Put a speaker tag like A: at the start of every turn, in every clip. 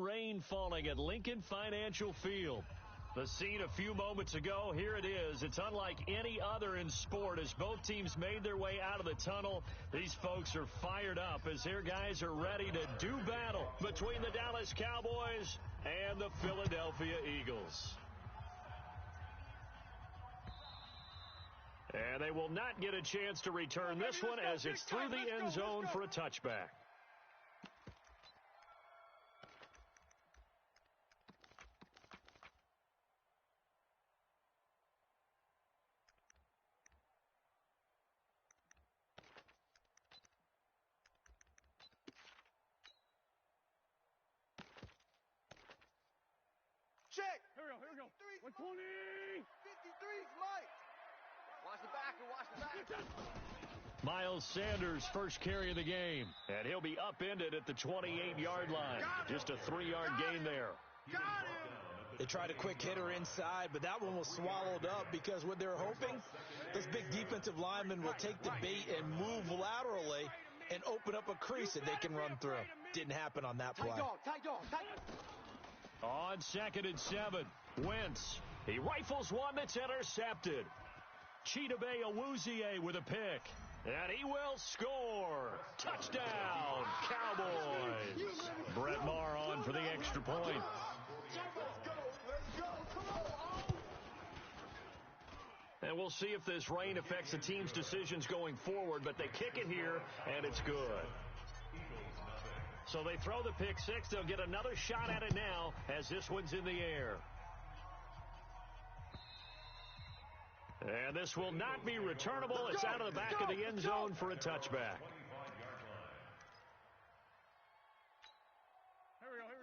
A: rain falling at Lincoln Financial Field. The scene a few moments ago, here it is. It's unlike any other in sport as both teams made their way out of the tunnel. These folks are fired up as their guys are ready to do battle between the Dallas Cowboys and the Philadelphia Eagles. And they will not get a chance to return this one as it's through the end zone for a touchback.
B: Check. Here we go. 120. 53's Mike. Watch the back.
A: Miles Sanders' first carry of the game, and he'll be upended at the 28-yard line. Just a 3-yard gain there.
B: Got him.
C: They tried a quick hitter inside, but that one was swallowed up because what they're hoping, those big defensive linemen will take the bait and move laterally and open up a crease that they can run through. Didn't happen on that play.
B: Tight dog.
A: On 2nd and 7, Wentz. He rifles one that's intercepted. Logeezy027 with a pick. And he will score. Touchdown, Cowboys. Brett Maher on for the extra point.
B: Let's go. Come on.
A: And we'll see if this rain affects the team's decisions going forward, but they kick it here, and it's good. So they throw the pick six. They'll get another shot at it now as this one's in the air. And this will not be returnable. It's out of the back of the end zone for a touchback.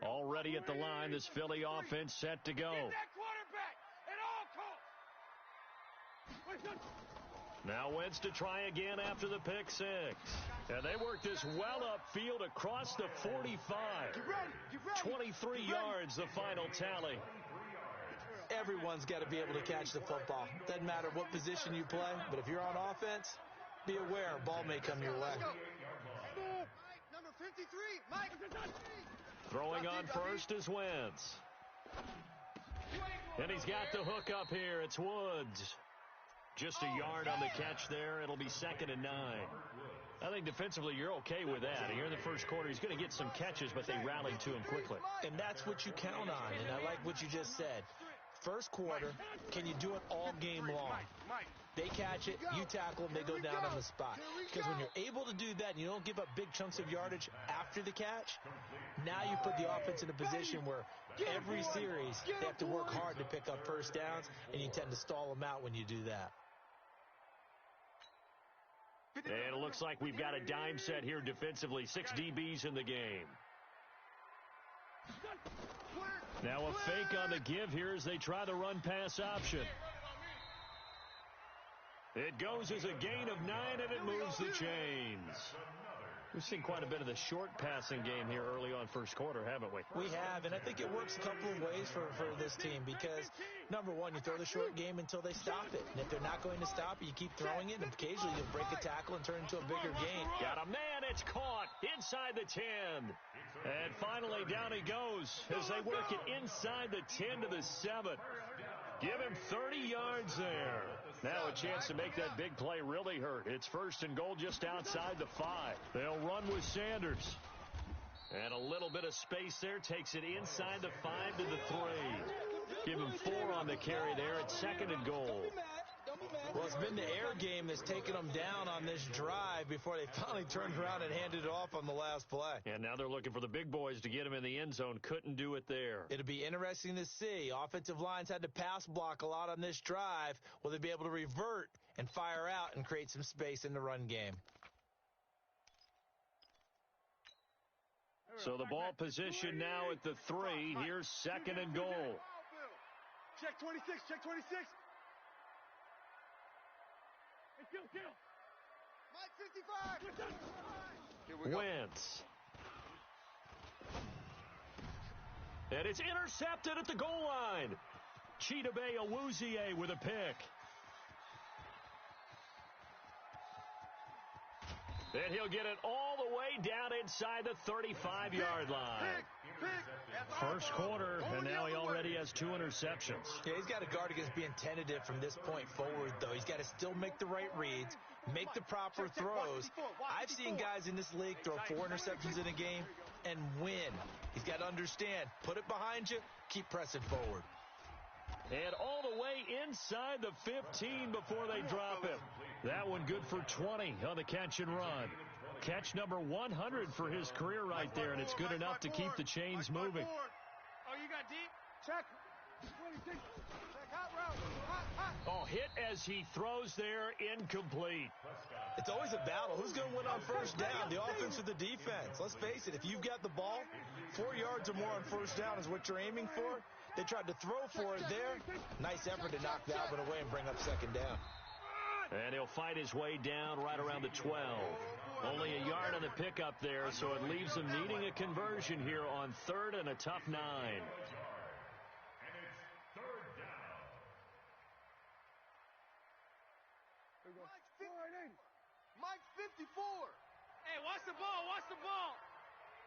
A: Already at the line, this Philly offense set to go.
B: Get that quarterback at all costs.
A: Now Wentz to try again after the pick six. And they work this well upfield across the 45.
B: Get ready.
A: 23 yards, the final tally.
C: Everyone's got to be able to catch the football. Doesn't matter what position you play, but if you're on offense, be aware a ball may come your way.
B: Number 53, Mike.
A: Throwing on first is Wentz. And he's got the hook up here. It's Woods. Just a yard on the catch there. It'll be 2nd and 9. I think defensively you're okay with that. Here in the first quarter, he's going to get some catches, but they rallied to him quickly.
C: And that's what you count on, and I like what you just said. First quarter, can you do it all game long? They catch it, you tackle them, they go down on the spot. Because when you're able to do that and you don't give up big chunks of yardage after the catch, now you put the offense in a position where every series they have to work hard to pick up first downs, and you tend to stall them out when you do that.
A: And it looks like we've got a dime set here defensively. 6 DBs in the game. Now a fake on the give here as they try the run-pass option. It goes as a gain of 9, and it moves the chains. We've seen quite a bit of the short passing game here early on first quarter, haven't we?
C: We have, and I think it works a couple of ways for this team because, number one, you throw the short game until they stop it. And if they're not going to stop it, you keep throwing it, and occasionally you'll break a tackle and turn it into a bigger gain.
A: Got a man, it's caught inside the 10. And finally down he goes as they work it inside the 10 to the 7. Give him 30 yards there. Now a chance to make that big play really hurt. It's 1st and goal just outside the 5. They'll run with Sanders. And a little bit of space there. Takes it inside the 5 to the 3. Give him 4 on the carry there. It's 2nd and goal.
C: Well, it's been the air game that's taken them down on this drive before they finally turned around and handed it off on the last play.
A: And now they're looking for the big boys to get him in the end zone. Couldn't do it there.
C: It'll be interesting to see. Offensive lines had to pass block a lot on this drive. Will they be able to revert and fire out and create some space in the run game?
A: So the ball position now at the 3. Here's 2nd and goal.
B: Check 26. Mike 55. Here we go.
A: Wentz. And it's intercepted at the goal line. Logeezy027 with a pick. And he'll get it all the way down inside the 35-yard line.
B: Pick.
A: First quarter, and now he already has 2 interceptions.
C: Yeah, he's got to guard against being tentative from this point forward, though. He's got to still make the right reads, make the proper throws. I've seen guys in this league throw 4 interceptions in a game and win. He's got to understand, put it behind you, keep pressing forward.
A: And all the way inside the 15 before they drop him. That one good for 20 on the catch and run. Catch number 100 for his career right there, and it's good enough to keep the chains moving.
B: Oh, you got deep? Check. Check hot route. Hot.
A: Oh, hit as he throws there, incomplete.
C: It's always a battle. Who's going to win on first down, the offense or the defense? Let's face it, if you've got the ball, 4 yards or more on first down is what you're aiming for. They tried to throw for it there. Nice effort to knock that one away and bring up second down.
A: And he'll fight his way down right around the 12. Only a yard on the pickup there, so it leaves him needing a conversion here on 3rd and a tough 9.
B: Mike's 54. Hey, watch the ball. Watch the ball.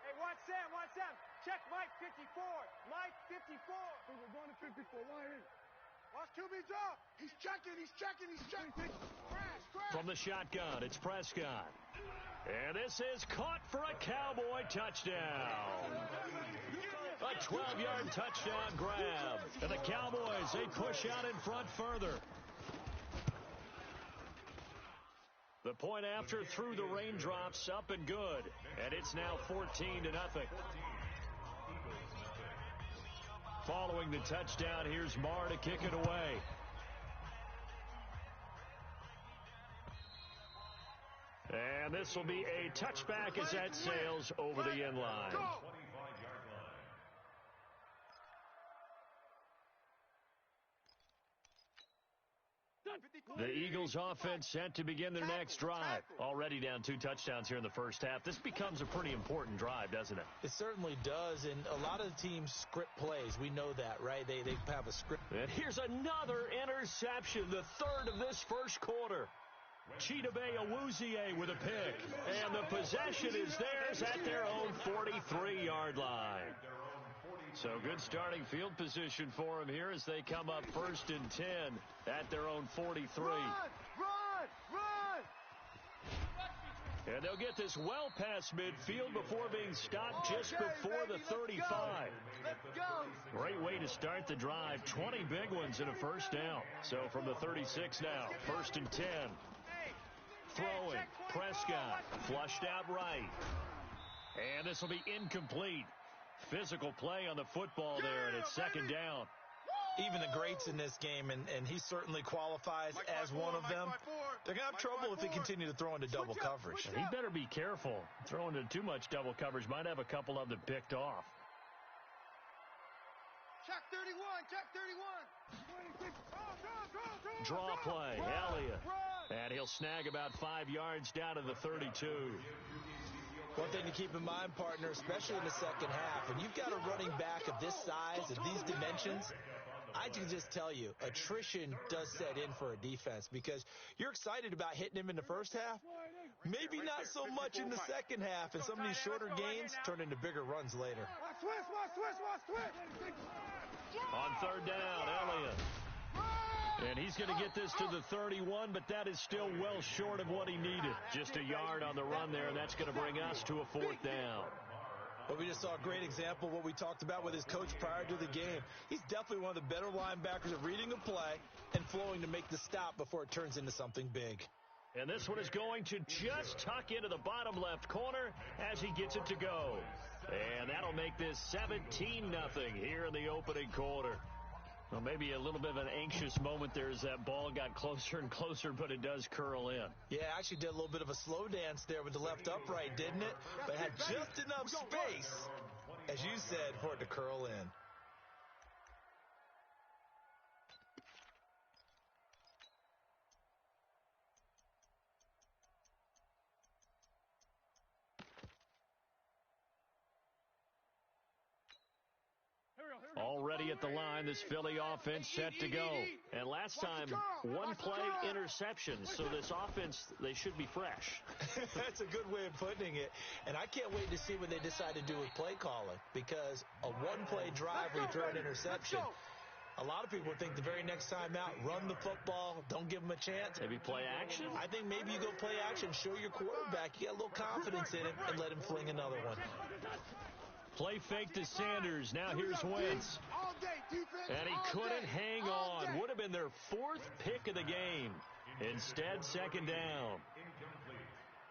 B: Hey, watch Sam. Watch Sam. Check Mike 54. Mike 54. We're going to 54. Line in. Watch QB drop. He's checking. Crash.
A: From the shotgun, it's Prescott. And this is caught for a Cowboy touchdown. A 12-yard touchdown grab. And the Cowboys, they push out in front further. The point after through the raindrops, up and good. And it's now 14-0. Following the touchdown, here's Marr to kick it away. And this will be a touchback as that sails over the end line. The Eagles offense set to begin their next drive. Already down 2 touchdowns here in the first half. This becomes a pretty important drive, doesn't it?
C: It certainly does, and a lot of the teams script plays. We know that, right? They have a script.
A: And here's another interception, the 3rd of this first quarter. Logeezy027 with a pick, and the possession is theirs at their own 43-yard line. So good starting field position for them here as they come up 1st and 10 at their own 43.
B: Run!
A: And they'll get this well past midfield before being stopped just before the 35.
B: Let's go!
A: Great way to start the drive. 20 big ones in a first down. So from the 36 now, 1st and 10. Throwing, Prescott, flushed out right. And this will be incomplete. Physical play on the football there, and it's 2nd down.
C: Even the greats in this game, and he certainly qualifies as one of them, they're going to have trouble if they continue to throw into double coverage.
A: He better be careful. Throwing into too much double coverage might have a couple of them picked off.
B: Check 31.
A: Draw play, Elliott. And he'll snag about 5 yards down to the 32.
C: One thing to keep in mind, partner, especially in the second half, when you've got a running back of this size, of these dimensions, I can just tell you, attrition does set in for a defense because you're excited about hitting him in the first half. Maybe not so much in the second half, and some of these shorter gains turn into bigger runs later.
A: On 3rd down, Elliott. And he's going to get this to the 31, but that is still well short of what he needed. Just a yard on the run there, and that's going to bring us to a 4th down.
C: Well, we just saw a great example of what we talked about with his coach prior to the game. He's definitely one of the better linebackers at reading a play and flowing to make the stop before it turns into something big.
A: And this one is going to just tuck into the bottom left corner as he gets it to go. And that'll make this 17-0 here in the opening quarter. Well, maybe a little bit of an anxious moment there as that ball got closer and closer, but it does curl in.
C: Yeah, actually did a little bit of a slow dance there with the left upright, didn't it? But had just enough space, as you said, for it to curl in.
A: Already ready at the line. This Philly offense set to go. And last time, one play interception. So this offense, they should be fresh.
C: That's a good way of putting it. And I can't wait to see what they decide to do with play calling, because a one-play drive where you throw an interception, a lot of people think the very next time out, run the football, don't give them a chance.
A: Maybe play action?
C: I think maybe you go play action, show your quarterback you got a little confidence in him, and let him fling another one.
A: Play fake to Sanders. Now here's Wentz. And he couldn't hang on. Would have been their fourth pick of the game. Instead, second down.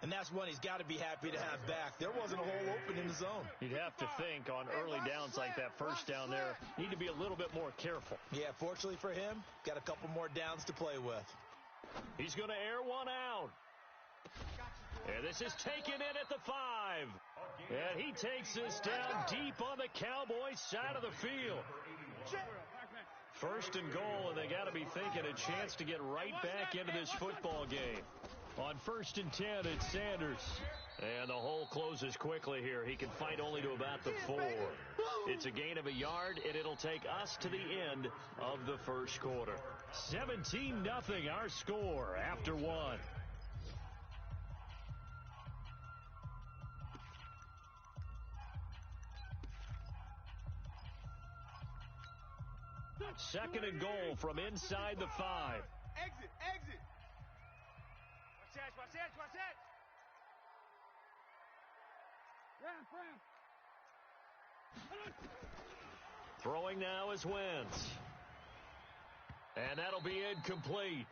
C: And that's one he's got to be happy to have back. There wasn't a hole open in the zone.
A: You'd have to think on early downs like that, first down there, need to be a little bit more careful.
C: Yeah, fortunately for him, got a couple more downs to play with.
A: He's going to air one out. And this is taken in at the 5. And he takes this down deep on the Cowboys side of the field. First and goal, and they got to be thinking a chance to get right back into this football game. On 1st and 10, it's Sanders. And the hole closes quickly here. He can fight only to about the 4. It's a gain of a yard, and it'll take us to the end of the first quarter. 17-0 our score after 1. Second and goal from inside the 5.
B: Exit. Watch that.
A: Throwing now is Wentz. And that'll be incomplete.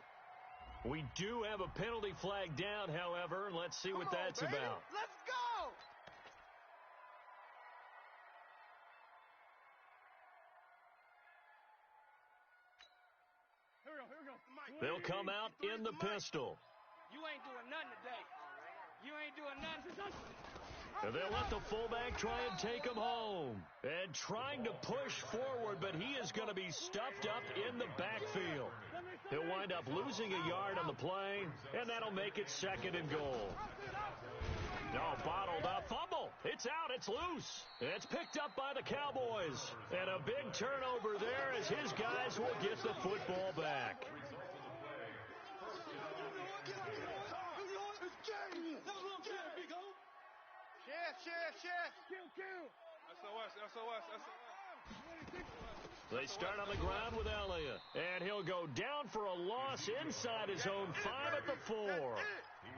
A: We do have a penalty flag down, however. Let's see what that's about.
B: Let's go! Here we go.
A: They'll come out in the pistol.
B: You ain't doing nothing today. You ain't doing nothing.
A: And they'll let the fullback try and take him home. And trying to push forward, but he is going to be stuffed up in the backfield. He'll wind up losing a yard on the play, and that'll make it second and goal. No, bottled up. Fumble. It's out. It's loose. It's picked up by the Cowboys. And a big turnover there as his guys will get the football back.
B: Chef. SOS.
A: They start on the ground with Elliott. And he'll go down for a loss inside his own 5 at the 4.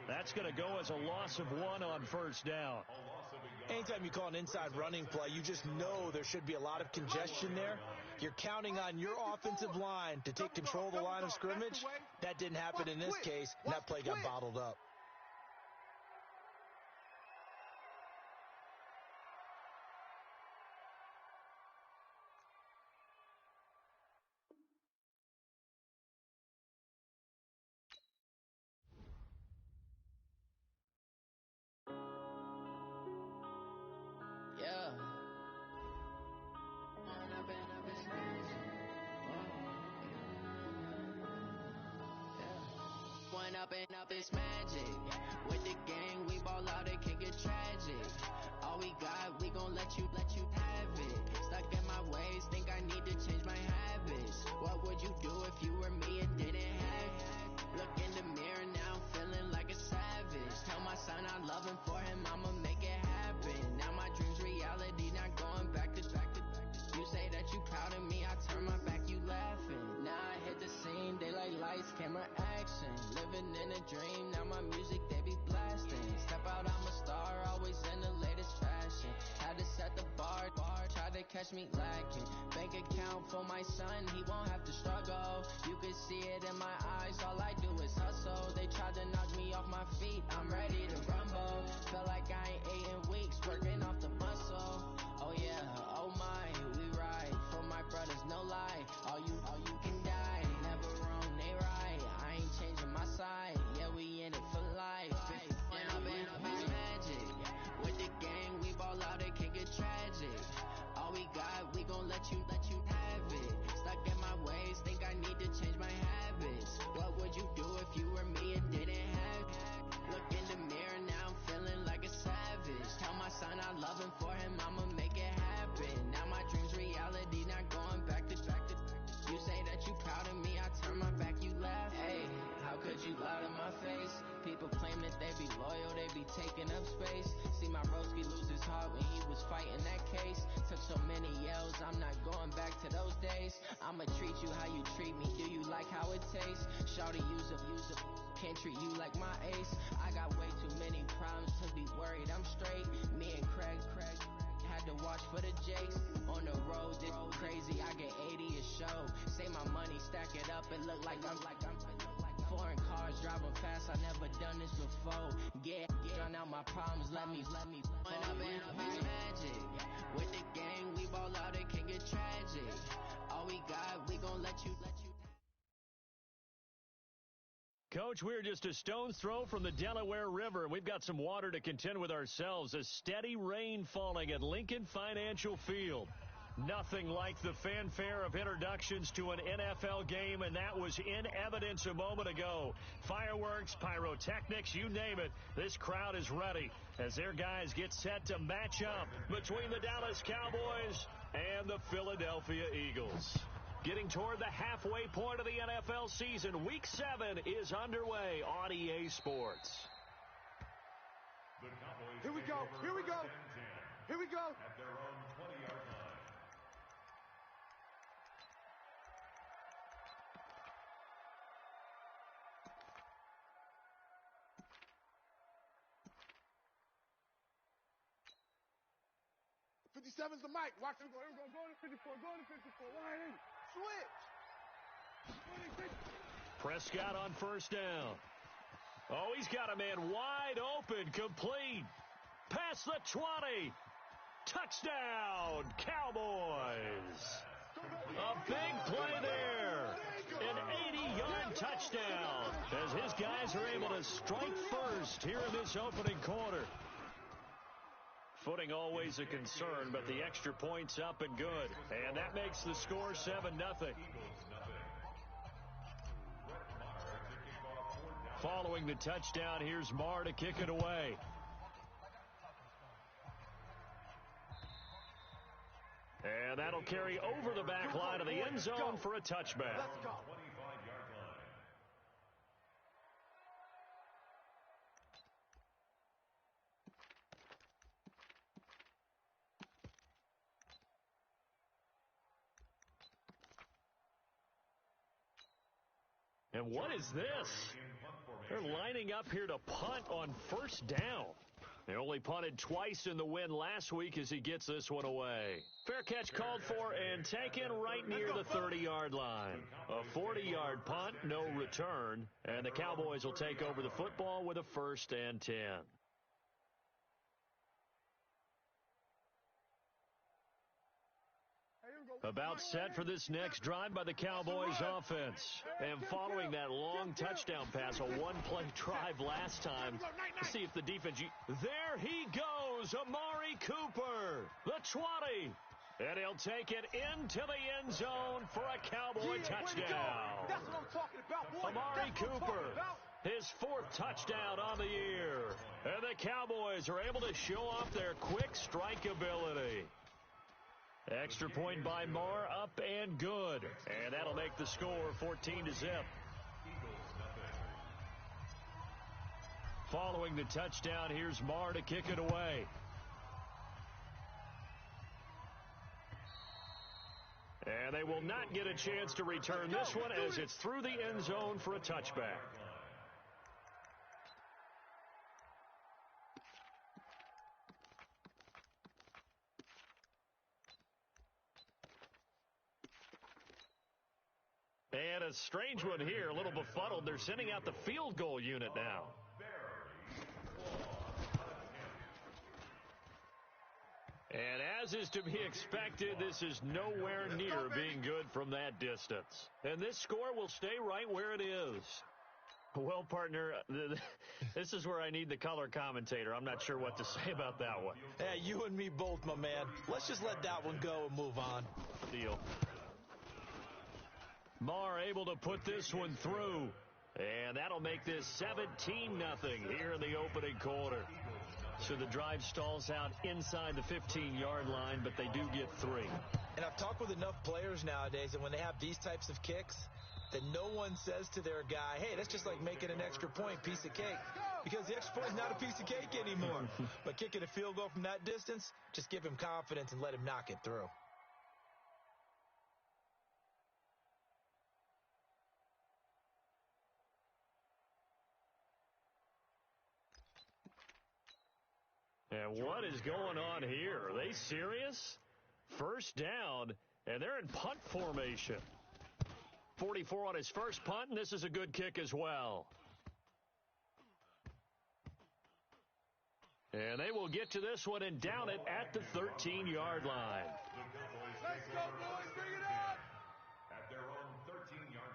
A: That's going to go as a loss of 1 on first down.
C: Anytime you call an inside running play, you just know there should be a lot of congestion there. You're counting on your offensive line to take control of the line of scrimmage. That didn't happen in this case, and that play got bottled up.
D: Up this magic. With the gang, we ball out, it can get tragic. All we got, we gon' let you have it. Stuck in my ways, think I need to change my habits. What would you do if you were me and didn't have it? Look in the mirror now, feeling like a savage. Tell my son I love him, for him I'ma make it happen. Now my dream's reality, not going back to. You say that you proud of me, I turn my back, you laughing. Now I hit the scene, daylight lights, camera action. Living in a dream, now my music, they be blasting. Step out, I'm a star, always in the latest fashion. Had to set the bar, try to catch me lacking. Bank account for my son, he won't have to struggle. You can see it in my eyes, all I do is hustle. They tried to knock me off my feet, I'm ready to rumble. Felt like I ain't ate in weeks, working off the muscle. Oh yeah, oh my, we ride for my brothers, no lie. All you can die, never wrong, they right. I ain't changing my side, yeah, we in it for life. And I've been magic. With the gang, we ball out, it can get tragic. All we got, we gon' let you have it. Stuck in my ways, think I need to change my habits. What would you do if you were me and didn't have it? Look in the mirror now, I'm feeling like a savage. Tell my son I love him, for him I'ma make it happen. Now my dream's reality, not going back taking up space. See my broski lose his heart when he was fighting that case. Took so many L's, I'm not going back to those days. I'ma treat you how you treat me, do you like how it tastes? Shawty, use up, can't treat you like my ace. I got way too many problems to be worried, I'm straight. Me and Craig had to watch for the Jakes. On the road, this crazy, I get 80 a show. Say my money, stack it up, it look like I'm foreign cars, driving fast, I never done this before. Get drown out my problems, let me point up and up is magic. With the gang, we ball out, it can get tragic. All we got, we gon' let you.
A: Coach, we're just a stone's throw from the Delaware River. We've got some water to contend with ourselves. A steady rain falling at Lincoln Financial Field. Nothing like the fanfare of introductions to an NFL game, and that was in evidence a moment ago. Fireworks, pyrotechnics, you name it. This crowd is ready as their guys get set to match up between the Dallas Cowboys and the Philadelphia Eagles. Getting toward the halfway point of the NFL season, Week 7 is underway on EA Sports.
B: Here we go. Here we go. Here we go.
E: At their own 20-yard line.
B: '57's the mic. Watch him go. Here we go. Go to 54. Go to 54. Line in. Switch.
A: Prescott on first down. Oh, he's got a man wide open, complete. Past the 20. Touchdown, Cowboys. A big play there. An 80-yard touchdown as his guys are able to strike first here in this opening quarter. Footing always a concern, but the extra point's up and good. And that makes the score 7-0. Following the touchdown, here's Marr to kick it away. And that'll carry over the back line of the end zone for a touchback.
B: Let's go.
A: And what is this? They're lining up here to punt on first down. They only punted twice in the win last week as he gets this one away. Fair catch called for and taken right near the 30-yard line. A 40-yard punt, no return, and the Cowboys will take over the football with a 1st and 10. About set for this next drive by the Cowboys offense. And following that long touchdown pass, a one-play drive last time. Let's see if the defense... There he goes, Amari Cooper, the 20. And he'll take it into the end zone for a Cowboy touchdown.
B: That's what I'm talking about, boy.
A: Amari Cooper, his 4th touchdown on the year. And the Cowboys are able to show off their quick strike ability. Extra point by Marr, up and good. And that'll make the score 14-0. Following the touchdown, here's Marr to kick it away. And they will not get a chance to return this one as it's through the end zone for a touchback. And a strange one here, a little befuddled. They're sending out the field goal unit now. And as is to be expected, this is nowhere near being good from that distance. And this score will stay right where it is. Well, partner, this is where I need the color commentator. I'm not sure what to say about that one.
C: Hey, you and me both, my man. Let's just let that one go and move on.
A: Deal. Marr able to put this one through. And that'll make this 17-0 here in the opening quarter. So the drive stalls out inside the 15-yard line, but they do get 3.
C: And I've talked with enough players nowadays, and when they have these types of kicks, that no one says to their guy, hey, that's just like making an extra point, piece of cake. because the extra point is not a piece of cake anymore. But kicking a field goal from that distance, just give him confidence and let him knock it through.
A: And what is going on here? Are they serious? First down, and they're in punt formation. 44 on his first punt, and this is a good kick as well. And they will get to this one and down it at the 13-yard line.
B: Let's go, boys. Bring it up.
E: At their own 13-yard line.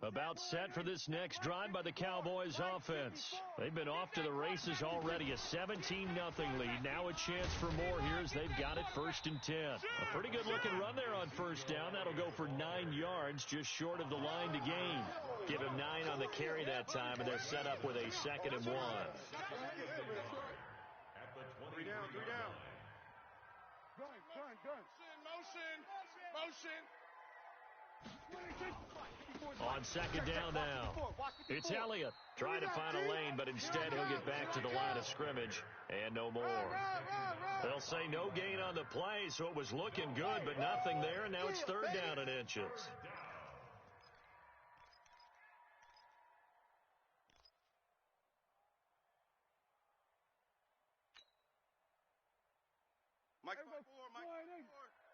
A: About set for this next drive by the Cowboys offense. They've been off to the races already. A 17-0 lead. Now a chance for more here as they've got it 1st and 10. A pretty good looking run there on first down. That'll go for 9 yards, just short of the line to gain. Give him 9 on the carry that time, and they're set up with a 2nd and 1.
E: At the
B: 3 down, 3 down. Motion.
A: On 2nd down now. It's Elliott trying to find a lane, but instead he'll get back to the line of scrimmage and no more. They'll say no gain on the play, so it was looking good, but nothing there, and now it's 3rd down and inches.
B: Mike's 5-4.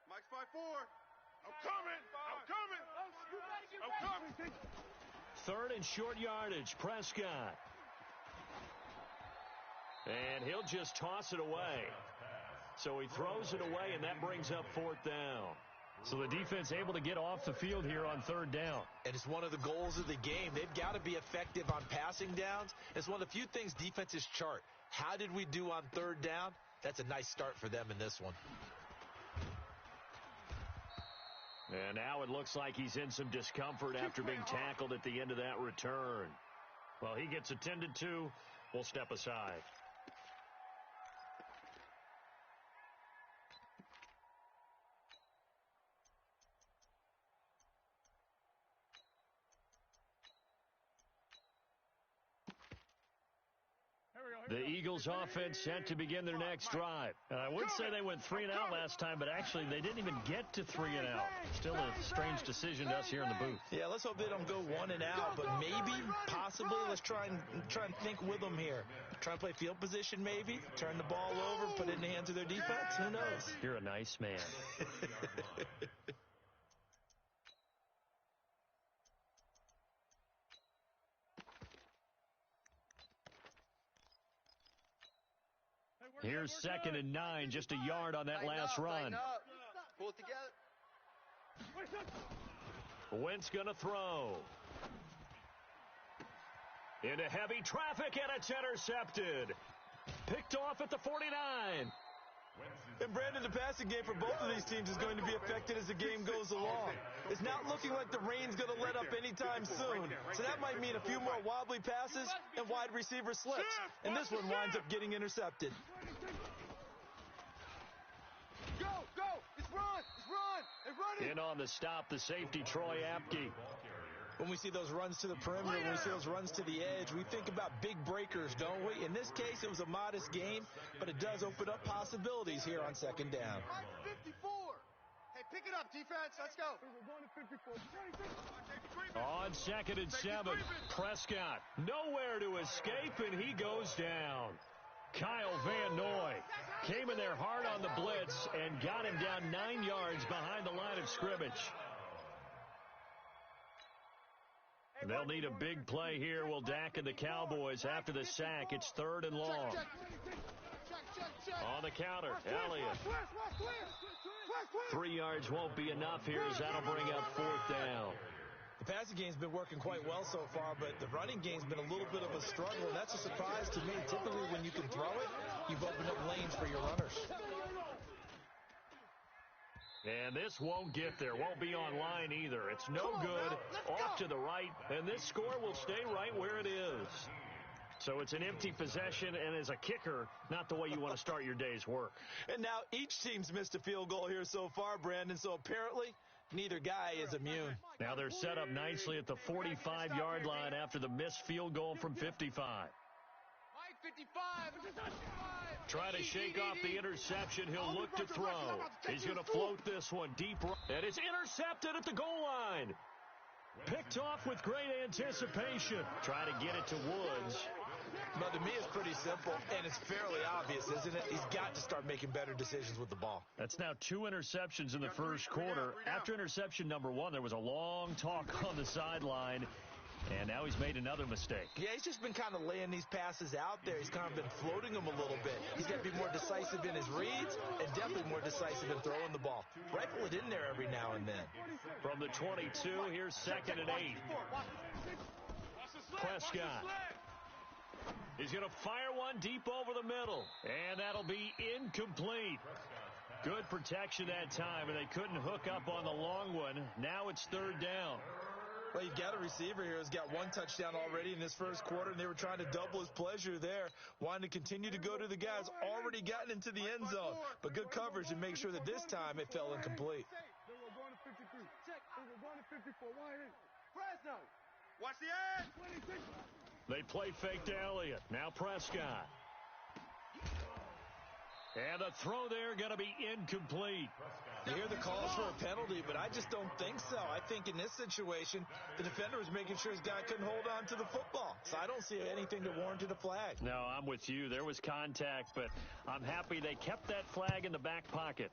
B: Mike's 5-4. I'm coming.
A: 3rd and short yardage, Prescott. And he'll just toss it away. So he throws it away, and that brings up 4th down. So the defense able to get off the field here on 3rd down.
C: And it's one of the goals of the game. They've got to be effective on passing downs. It's one of the few things defenses chart. How did we do on 3rd down? That's a nice start for them in this one.
A: And now it looks like he's in some discomfort after being tackled at the end of that return. Well, he gets attended to. We'll step aside. The Eagles offense set to begin their next drive. I would say they went 3 and out last time, but actually they didn't even get to 3 and out. Still a strange decision to us here in the booth.
C: Yeah, let's hope they don't go 1 and out, but maybe, possibly, let's try and think with them here. Try and play field position maybe, turn the ball over, put it in the hands of their defense. Who knows?
A: You're a nice man. Here's 2nd and 9, just a yard on that last run.
B: Pull it together.
A: Wentz gonna throw. Into heavy traffic, and it's intercepted. Picked off at the 49.
E: Wentz's
C: And, Brandon, the passing game for both of these teams is going to be affected as the game goes along. It's not looking like the rain's going to let up anytime soon, so that might mean a few more wobbly passes and wide receiver slips. And this one winds up getting intercepted.
B: Go! It's run! Hey, run it!
A: In on the stop, the safety, Troy Apke.
C: When we see those runs to the perimeter, when we see those runs to the edge, we think about big breakers, don't we? In this case, it was a modest gain, but it does open up possibilities here on second down.
B: 54! Hey, pick it up, defense. Let's go.
A: On 2nd and 7, Prescott nowhere to escape, and he goes down. Kyle Van Noy came in there hard on the blitz and got him down 9 yards behind the line of scrimmage. They'll need a big play here. Will Dak and the Cowboys after the sack. It's 3rd and long. On the counter, Elliott. 3 yards won't be enough here as that'll bring up 4th down.
C: The passing game's been working quite well so far, but the running game's been a little bit of a struggle, and that's a surprise to me. Typically, when you can throw it, you've opened up lanes for your runners.
A: And this won't get there. Won't be online either. It's no good. Off to the right, and this score will stay right where it is. So it's an empty possession, and as a kicker, not the way you want to start your day's work.
C: And now each team's missed a field goal here so far, Brandon, so apparently neither guy is immune.
A: Now they're set up nicely at the 45-yard line after the missed field goal from 55.
B: Mike, 55.
A: Try to shake off the interception. He'll look to throw. He's going to float this one deep right. And it's intercepted at the goal line. Picked off with great anticipation. Try to get it to Woods.
C: But to me, it's pretty simple, and it's fairly obvious, isn't it? He's got to start making better decisions with the ball.
A: That's now 2 interceptions in the first quarter. After interception number 1, there was a long talk on the sideline, and now he's made another mistake. Yeah, he's just been kind of laying these passes out there. He's kind of been floating them a little bit. He's got to be more decisive in his reads and definitely more decisive in throwing the ball. Rifle it in there every now and then. From the 22, here's 2nd and 8. Prescott. He's going to fire one deep over the middle, and that'll be incomplete. Good protection that time, and they couldn't hook up on the long one. Now it's 3rd down.
C: Well, you've got a receiver here who's got 1 touchdown already in this first quarter, and they were trying to double his pleasure there, wanting to continue to go to the guys already gotten into the end zone. But good coverage and make sure that this time it fell incomplete.
B: Watch the edge.
A: They play fake to Elliott. Now Prescott. And the throw there going to be incomplete.
C: You hear the calls for a penalty, but I just don't think so. I think in this situation, the defender was making sure his guy couldn't hold on to the football. So I don't see anything that warranted a flag.
A: No, I'm with you. There was contact, but I'm happy they kept that flag in the back pocket.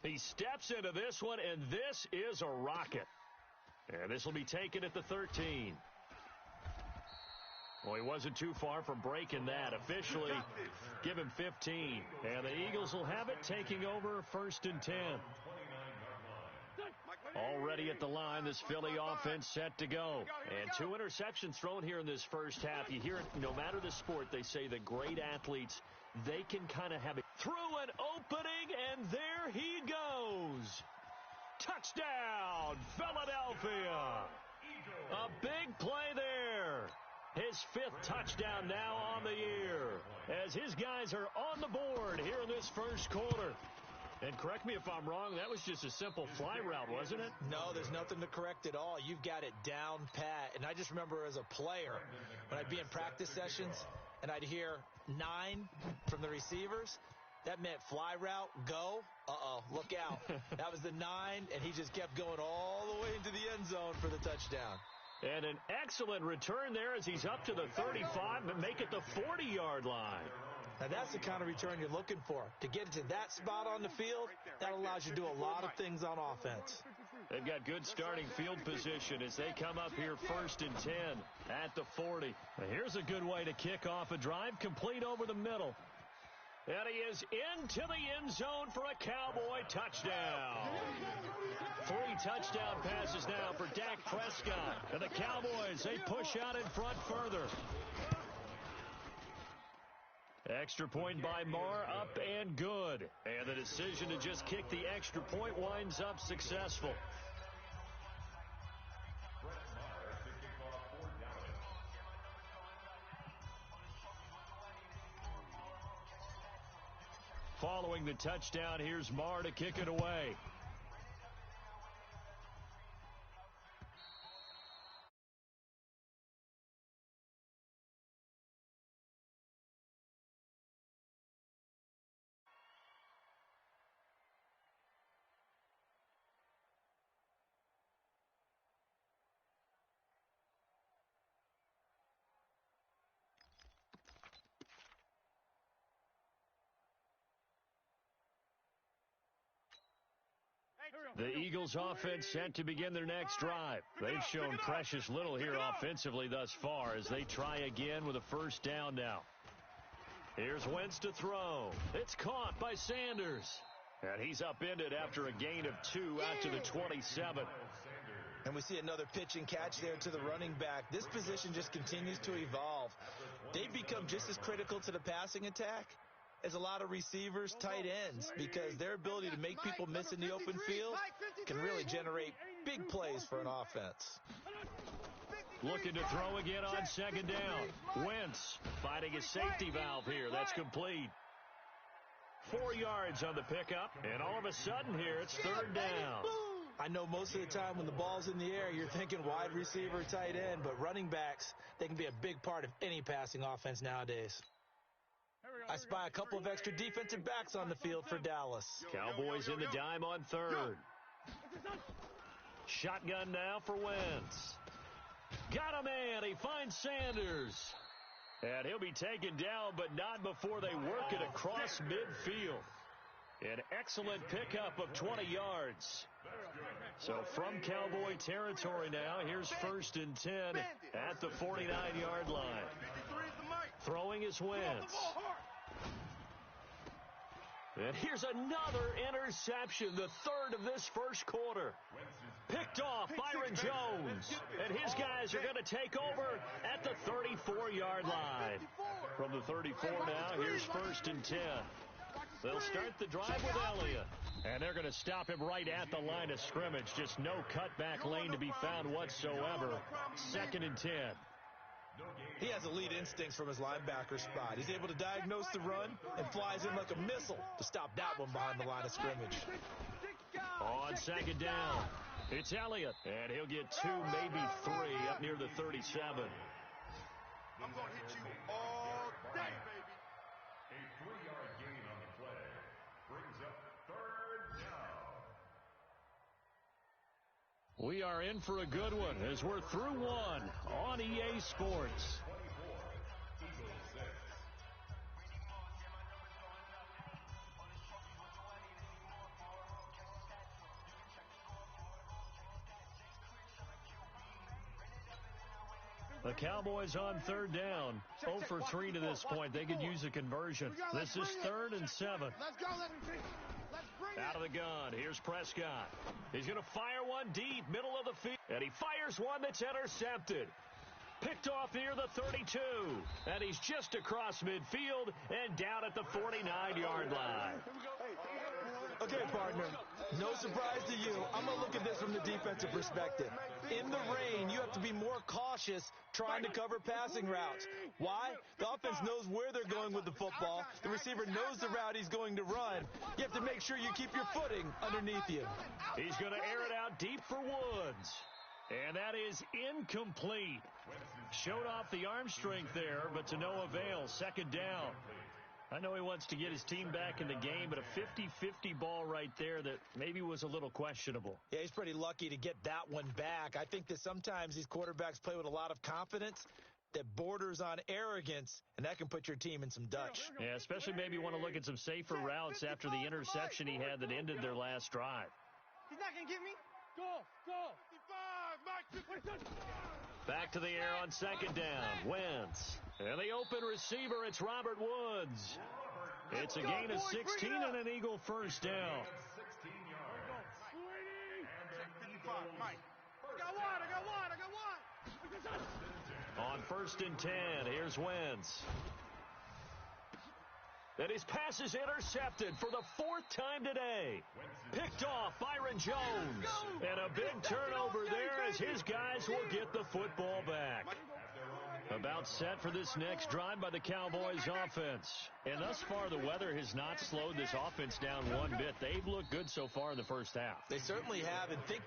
A: He steps into this one, and this is a rocket. And this will be taken at the 13. Well, he wasn't too far from breaking that. Officially, give him 15. And the Eagles will have it, taking over 1st and 10. Already at the line, this Philly offense set to go. And 2 interceptions thrown here in this first half. You hear it, no matter the sport, they say the great athletes, they can kind of have it. Through an opening, and there he goes. Touchdown, Philadelphia. A big play there. His 5th touchdown now on the year as his guys are on the board here in this first quarter. And correct me if I'm wrong, that was just a simple fly route, wasn't it?
C: No, there's nothing to correct at all. You've got it down pat. And I just remember as a player, when I'd be in practice sessions and I'd hear 9 from the receivers, that meant fly route, go. Uh-oh, look out. That was the 9, and he just kept going all the way into the end zone for the touchdown.
A: And an excellent return there as he's up to the 35 and make it the 40-yard line.
C: Now, that's the kind of return you're looking for. To get to that spot on the field, that allows you to do a lot of things on offense.
A: They've got good starting field position as they come up here 1st and 10 at the 40. Now, here's a good way to kick off a drive, complete over the middle. And he is into the end zone for a Cowboy touchdown. 3 touchdown passes now for Dak Prescott. And the Cowboys, they push out in front further. Extra point by Marr, up and good. And the decision to just kick the extra point winds up successful. Following the touchdown, here's Marr to kick it away. The Eagles offense set to begin their next drive. They've shown precious little here offensively thus far as they try again with a first down now. Here's Wentz to throw. It's caught by Sanders. And he's upended after a gain of 2 out to the 27.
C: And we see another pitch and catch there to the running back. This position just continues to evolve. They've become just as critical to the passing attack as a lot of receivers, tight ends, because their ability to make people miss in the open field can really generate big plays for an offense.
A: Looking to throw again on second down. Wentz finding a safety valve here. That's complete. 4 yards on the pickup, and all of a sudden here it's third down.
C: I know most of the time when the ball's in the air, you're thinking wide receiver, tight end, but running backs, they can be a big part of any passing offense nowadays. I spy a couple of extra defensive backs on the field for Dallas.
A: Cowboys in the dime on third. Shotgun now for Wentz. Got a man. He finds Sanders. And he'll be taken down, but not before they work it across midfield. An excellent pickup of 20 yards. So from Cowboy territory now, here's 1st and 10 at the 49-yard line. Throwing is Wentz. And here's another interception, the third of this first quarter. Picked off Byron Jones. And his guys are going to take over at the 34-yard line. From the 34 now, here's 1st and 10. They'll start the drive with Elliott. And they're going to stop him right at the line of scrimmage. Just no cutback lane to be found whatsoever. 2nd and 10.
C: He has elite instincts from his linebacker spot. He's able to diagnose the run and flies in like a missile to stop that one behind the line of scrimmage.
A: On second down, it's Elliott, and he'll get 2, maybe 3 up near the 37.
B: I'm going to hit you all day, baby.
E: A 3-yard gain on the play brings up third down.
A: We are in for a good one as we're through one on EA Sports.
E: 24, Eagles 6.
A: The Cowboys on third down. 0 for 3 to this point. They could use a conversion. This is 3rd and 7.
B: Let's go. Let's bring it.
A: Out of the gun. Here's Prescott. He's going to fire one deep, middle of the field. And he fires one that's intercepted. Picked off near the 32. And he's just across midfield and down at the 49-yard line.
C: Okay, partner, no surprise to you. I'm going to look at this from the defensive perspective. In the rain, you have to be more cautious trying to cover passing routes. Why? The offense knows where they're going with the football. The receiver knows the route he's going to run. You have to make sure you keep your footing underneath you.
A: He's going to air it out deep for Woods. And that is incomplete. Showed off the arm strength there, but to no avail. 2nd down. I know he wants to get his team back in the game, but a 50-50 ball right there that maybe was a little questionable.
C: Yeah, he's pretty lucky to get that one back. I think that sometimes these quarterbacks play with a lot of confidence that borders on arrogance, and that can put your team in some Dutch.
A: Yeah, especially maybe want to look at some safer routes after the interception he had that ended their last drive.
B: He's not going to get me. Go. 55, Mike.
A: Back to the air on 2nd down. Wentz. And the open receiver, it's Robert Woods. It's a gain of 16 and an Eagle first down.
E: 16 yards.
B: Check 55, Mike. I got one.
A: On 1st and 10, here's Wentz. And his pass is intercepted for the 4th time today. Picked off Byron Jones. And a big turnover there as his guys will get the football back. About set for this next drive by the Cowboys offense. And thus far, the weather has not slowed this offense down one bit. They've looked good so far in the first half.
C: They certainly have, and think